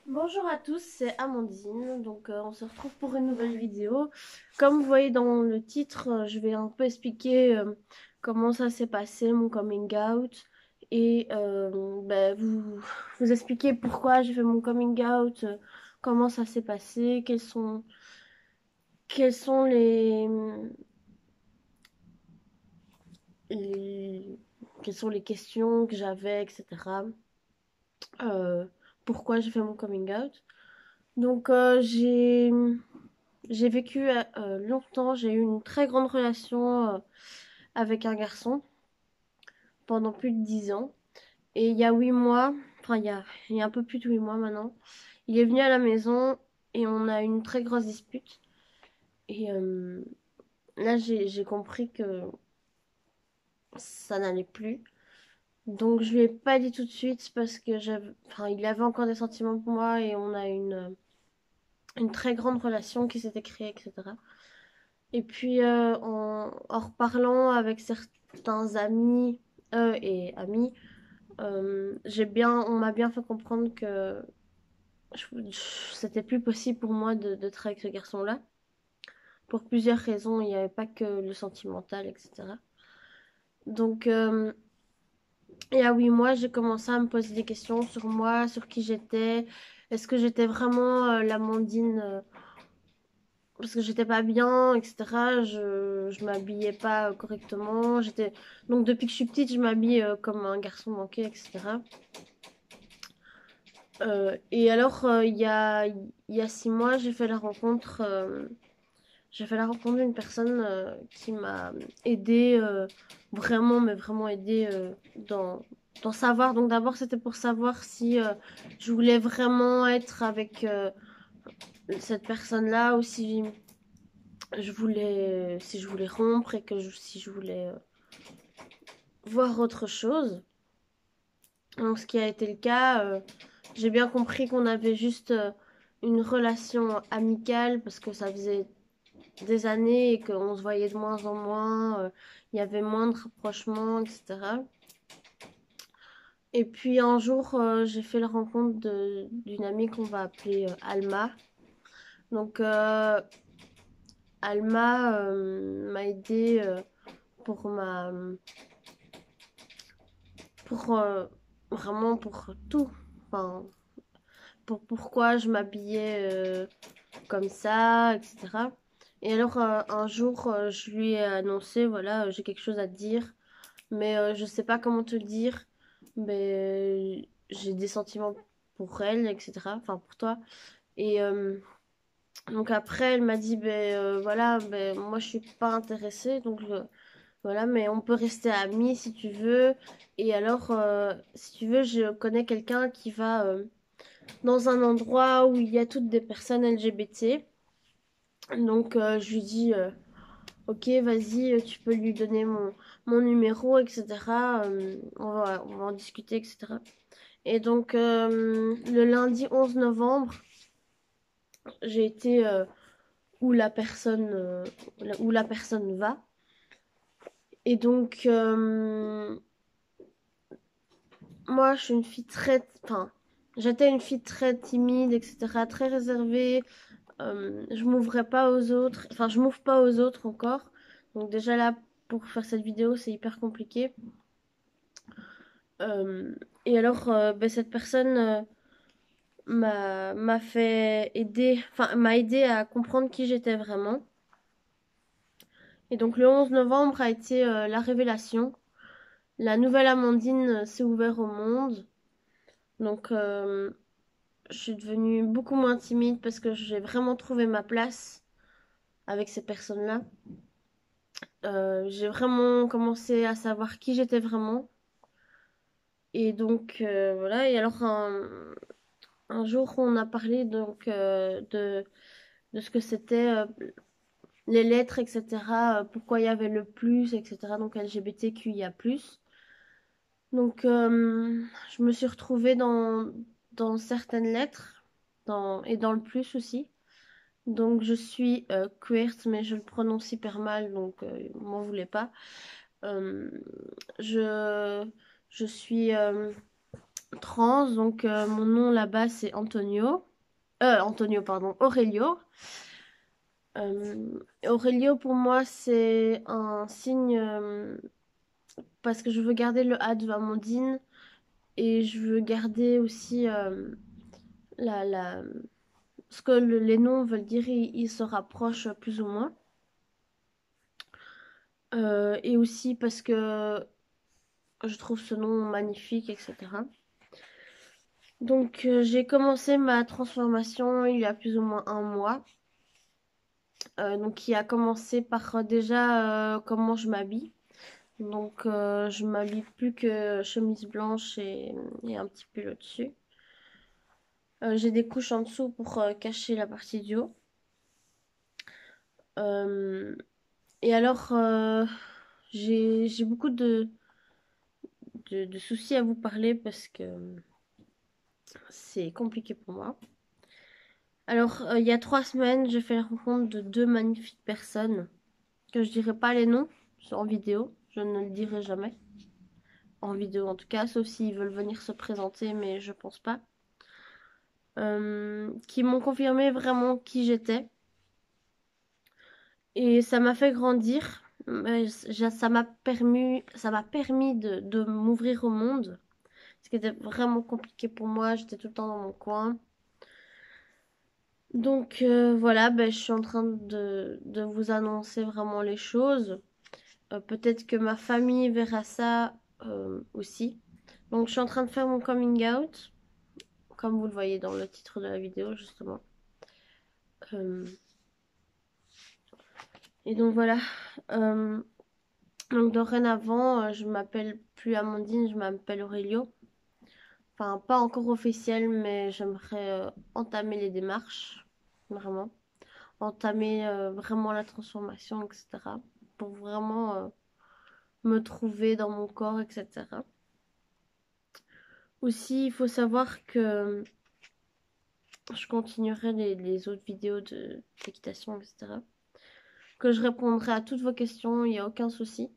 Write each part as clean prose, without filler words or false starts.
Bonjour à tous, c'est Amandine. On se retrouve pour une nouvelle vidéo. Comme vous voyez dans le titre, je vais un peu expliquer comment ça s'est passé, mon coming out, et vous expliquer pourquoi j'ai fait mon coming out, comment ça s'est passé, quelles sont les, quelles sont les questions que j'avais, etc. Euh, Pourquoi j'ai fait mon coming out. Donc, euh, j'ai J'ai vécu longtemps, j'ai eu une très grande relation avec un garçon pendant plus de 10 ans. Et il y a 8 mois, enfin il y a un peu plus de 8 mois maintenant, il est venu à la maison et on a eu une très grosse dispute. Et là, j'ai compris que ça n'allait plus. Donc je lui ai pas dit tout de suite parce que il avait encore des sentiments pour moi et on a une très grande relation qui s'était créée, etc. Et puis, en reparlant avec certains amis et amis, on m'a bien fait comprendre que c'était plus possible pour moi d'être avec ce garçon-là. Pour plusieurs raisons, il n'y avait pas que le sentimental, etc. Donc, il y a 8 mois, j'ai commencé à me poser des questions sur moi, sur qui j'étais. Est-ce que j'étais vraiment l'Amandine parce que j'étais pas bien, etc. Je m'habillais pas correctement. Donc depuis que je suis petite, je m'habille comme un garçon manqué, etc. Il y a 6 mois, j'ai fait la rencontre d'une personne qui m'a aidée, vraiment, mais vraiment aidée dans savoir. Donc d'abord, c'était pour savoir si je voulais vraiment être avec cette personne-là ou si je voulais rompre et si je voulais voir autre chose. Donc, ce qui a été le cas, j'ai bien compris qu'on avait juste une relation amicale parce que ça faisait des années et qu'on se voyait de moins en moins, il y avait moins de rapprochement, etc. Et puis un jour, j'ai fait la rencontre d'une amie qu'on va appeler Alma. Donc, Alma m'a aidée pour ma pour vraiment pour tout. Enfin, pour pourquoi je m'habillais comme ça, etc. Et alors un jour, je lui ai annoncé, voilà, j'ai quelque chose à te dire, mais je sais pas comment te le dire, mais j'ai des sentiments pour elle, etc. Enfin pour toi. Et donc après, elle m'a dit, voilà, moi je suis pas intéressée, voilà, mais on peut rester amis si tu veux. Et alors, si tu veux, je connais quelqu'un qui va dans un endroit où il y a toutes des personnes LGBT. Donc, je lui dis, ok, vas-y, tu peux lui donner mon numéro, etc. On va en discuter, etc. Et donc, le lundi 11 novembre, j'ai été où où la personne va. Et donc, moi, je suis une fille très... Enfin, j'étais une fille très timide, etc., très réservée. Je m'ouvrais pas aux autres. Enfin, je m'ouvre pas aux autres encore. Donc déjà là, pour faire cette vidéo, c'est hyper compliqué. Euh, Cette personne m'a fait aider... Enfin, m'a aidé à comprendre qui j'étais vraiment. Et donc le 11 novembre a été la révélation. La nouvelle Amandine s'est ouverte au monde. Donc, je suis devenue beaucoup moins timide parce que j'ai vraiment trouvé ma place avec ces personnes-là. J'ai vraiment commencé à savoir qui j'étais vraiment. Et donc, voilà. Un jour, on a parlé de ce que c'était les lettres, etc. Pourquoi il y avait le plus, etc. Donc, LGBTQIA+. Donc, je me suis retrouvée dans certaines lettres et dans le plus aussi. Donc je suis queert, mais je le prononce hyper mal, donc m'en voulez pas. Euh, je, je suis trans, donc mon nom là-bas c'est Antonio. Antonio, pardon, Aurelio. Aurelio pour moi c'est un signe parce que je veux garder le A de Amandine et je veux garder aussi la, la, ce que les noms veulent dire, ils se rapprochent plus ou moins. Et aussi parce que je trouve ce nom magnifique, etc. Donc j'ai commencé ma transformation il y a plus ou moins un mois. Donc qui a commencé par déjà comment je m'habille. Donc je m'habille plus que chemise blanche et un petit pull au-dessus. J'ai des couches en dessous pour cacher la partie du haut. Euh, et alors j'ai beaucoup de soucis à vous parler parce que c'est compliqué pour moi. Alors, il y a 3 semaines, j'ai fait la rencontre de deux magnifiques personnes que je dirai pas les noms en vidéo. Je ne le dirai jamais. En vidéo en tout cas, sauf s'ils veulent venir se présenter, mais je pense pas. Qui m'ont confirmé vraiment qui j'étais. Et ça m'a fait grandir. Ça m'a permis de m'ouvrir au monde. Ce qui était vraiment compliqué pour moi. J'étais tout le temps dans mon coin. Donc voilà, ben, je suis en train de vous annoncer vraiment les choses. Peut-être que ma famille verra ça aussi. Donc je suis en train de faire mon coming out, comme vous le voyez dans le titre de la vidéo justement. Euh, et donc voilà. Euh, donc dorénavant, je m'appelle plus Amandine, je m'appelle Aurelio. Enfin, pas encore officiel, mais j'aimerais entamer les démarches, vraiment. Entamer vraiment la transformation, etc. Pour vraiment me trouver dans mon corps, etc. Aussi, il faut savoir que je continuerai les autres vidéos d'équitation, etc. Que je répondrai à toutes vos questions, il n'y a aucun souci.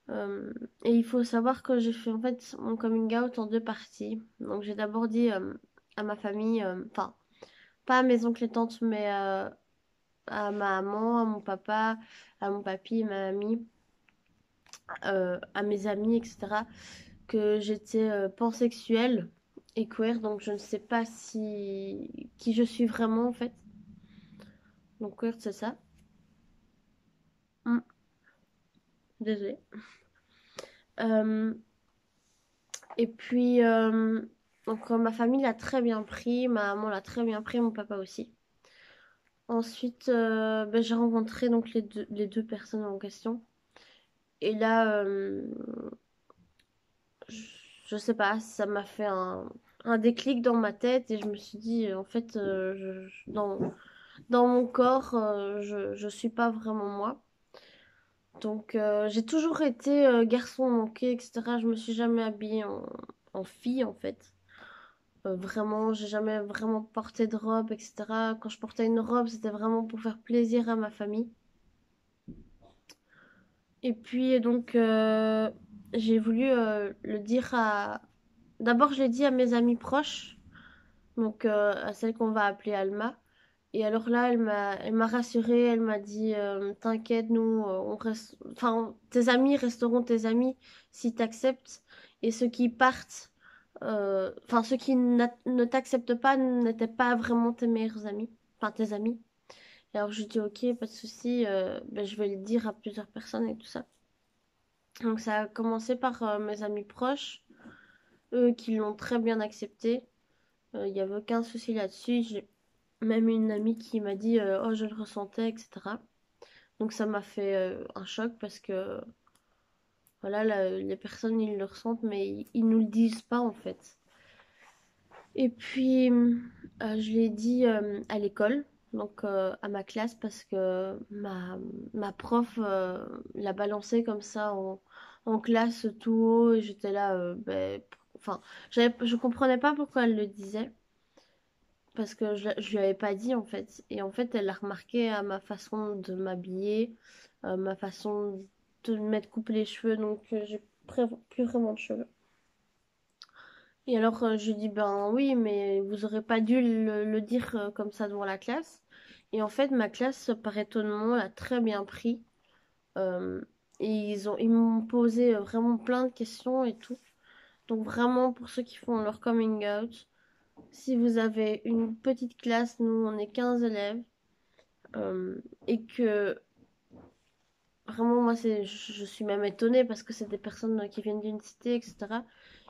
Euh, et il faut savoir que j'ai fait en fait mon coming out en deux parties. Donc j'ai d'abord dit à ma famille, enfin pas à mes oncles et tantes, mais à ma maman, à mon papa, à mon papy, ma mamie, à mes amis, etc. Que j'étais pansexuelle et queer, donc je ne sais pas si qui je suis vraiment en fait. Donc queer, c'est ça. Hmm, désolée. Euh, et puis, donc ma famille l'a très bien pris, ma maman l'a très bien pris, mon papa aussi. Ensuite, ben, j'ai rencontré donc les deux personnes en question. Et là, je, je sais pas, ça m'a fait un déclic dans ma tête et je me suis dit, en fait, dans mon corps, je suis pas vraiment moi. Donc, j'ai toujours été garçon manqué, etc. Je me suis jamais habillée en fille, en fait. Vraiment, j'ai jamais vraiment porté de robe, etc. Quand je portais une robe, c'était vraiment pour faire plaisir à ma famille. Et puis, donc, j'ai voulu le dire à... D'abord, je l'ai dit à mes amis proches, donc à celle qu'on va appeler Alma. Et alors là, elle m'a rassurée, elle m'a dit, t'inquiète, nous, on reste, enfin, tes amis resteront tes amis si t'acceptes. Et ceux qui partent, enfin, ceux qui ne t'acceptent pas n'étaient pas vraiment tes meilleurs amis, enfin, tes amis. Et alors je dis, ok, pas de souci, ben, je vais le dire à plusieurs personnes et tout ça. Donc ça a commencé par mes amis proches, eux qui l'ont très bien accepté. Il n'y avait aucun souci là-dessus. J'ai même une amie qui m'a dit, oh, je le ressentais, etc. Donc ça m'a fait un choc parce que voilà, les personnes ils le ressentent, mais ils nous le disent pas en fait. Et puis je l'ai dit à l'école, donc à ma classe, parce que ma prof l'a balancé comme ça en classe tout haut, et j'étais là, ben, enfin, je comprenais pas pourquoi elle le disait. Parce que je lui avais pas dit en fait. Et en fait, elle a remarqué à ma façon de m'habiller, ma façon de me mettre couper les cheveux. Donc, j'ai plus vraiment de cheveux. Et alors, je lui dis, ben oui, mais vous aurez pas dû le dire comme ça devant la classe. Et en fait, ma classe, par étonnement, l'a très bien pris. Euh, et ils m'ont posé vraiment plein de questions et tout. Donc vraiment, pour ceux qui font leur coming out, si vous avez une petite classe, nous on est 15 élèves, et que vraiment, moi, je suis même étonnée parce que c'est des personnes qui viennent d'une cité, etc.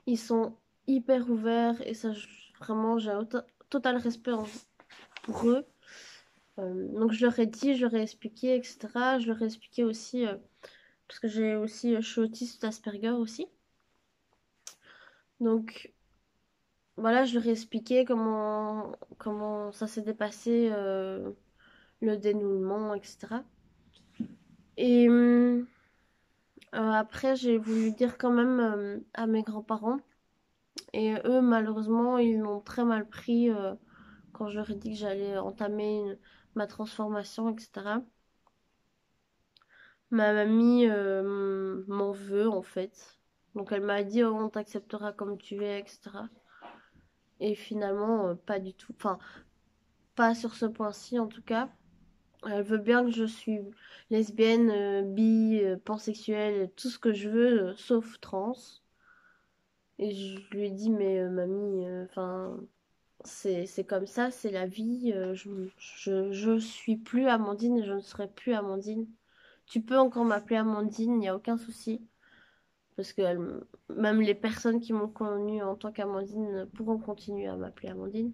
Ils sont hyper ouverts et ça, vraiment, j'ai total respect pour eux. Donc je leur ai dit, je leur ai expliqué, etc. Je leur ai expliqué aussi, parce que je suis autiste Asperger aussi. Donc voilà, je leur ai expliqué comment ça s'est dépassé, le dénouement, etc. Et après, j'ai voulu dire quand même à mes grands-parents. Et eux, malheureusement, ils l'ont très mal pris quand je leur ai dit que j'allais entamer ma transformation, etc. Ma mamie m'en veut, en fait. Donc elle m'a dit, oh, on t'acceptera comme tu es, etc. Et finalement, pas du tout. Enfin, pas sur ce point-ci, en tout cas. Elle veut bien que je suis lesbienne, bi, pansexuelle, tout ce que je veux, sauf trans. Et je lui ai dit, mais mamie, enfin, c'est comme ça, c'est la vie. Je suis plus Amandine et je ne serai plus Amandine. Tu peux encore m'appeler Amandine, il n'y a aucun souci. Parce que même les personnes qui m'ont connue en tant qu'Amandine pourront continuer à m'appeler Amandine.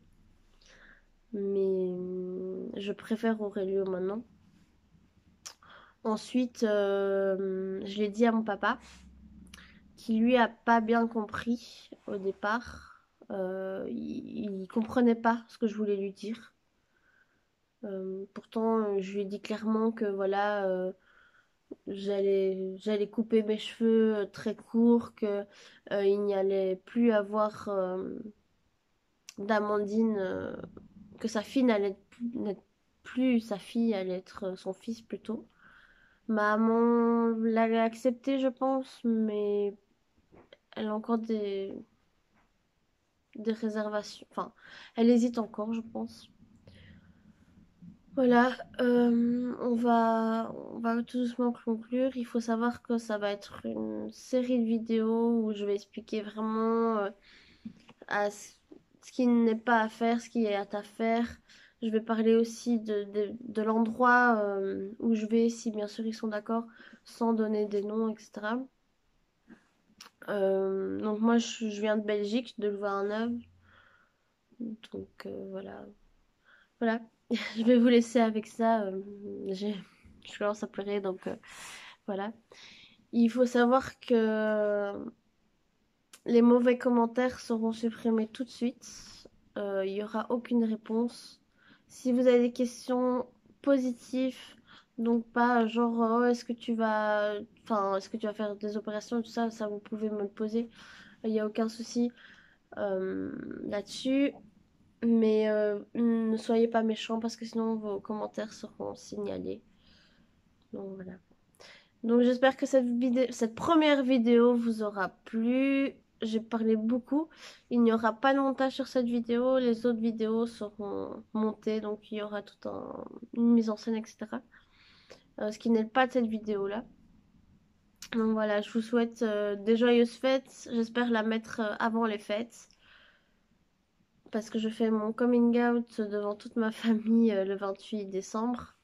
Mais je préfère Aurélio maintenant. Ensuite, je l'ai dit à mon papa, qui lui a pas bien compris au départ. Il comprenait pas ce que je voulais lui dire. Pourtant, je lui ai dit clairement que voilà, j'allais couper mes cheveux très courts, que il n'y allait plus avoir d'Amandine, que sa fille n'être plus sa fille, allait être son fils plutôt. Maman l'avait accepté, je pense, mais elle a encore des réservations. Enfin, elle hésite encore, je pense. Voilà, on va tout doucement conclure. Il faut savoir que ça va être une série de vidéos où je vais expliquer vraiment ce qui n'est pas à faire, ce qui est à faire. Je vais parler aussi de l'endroit où je vais, si bien sûr ils sont d'accord, sans donner des noms, etc. Donc moi je viens de Belgique, de Louvain-la-Neuve. Donc voilà. Voilà. Je vais vous laisser avec ça. Je commence à pleurer, donc voilà. Il faut savoir que les mauvais commentaires seront supprimés tout de suite. Il n'y aura aucune réponse. Si vous avez des questions positives, donc pas genre oh, est-ce que tu vas faire des opérations, tout ça, ça vous pouvez me le poser. Il n'y a aucun souci là-dessus. Mais ne soyez pas méchants parce que sinon vos commentaires seront signalés. Donc voilà. Donc j'espère que cette première vidéo vous aura plu. J'ai parlé beaucoup. Il n'y aura pas de montage sur cette vidéo. Les autres vidéos seront montées. Donc il y aura une mise en scène, etc. Ce qui n'est pas de cette vidéo-là. Donc voilà, je vous souhaite des joyeuses fêtes. J'espère la mettre avant les fêtes. Parce que je fais mon coming out devant toute ma famille le 28 décembre.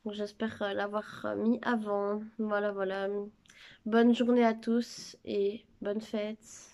Donc j'espère l'avoir mis avant. Voilà, voilà. Bonne journée à tous et bonne fête.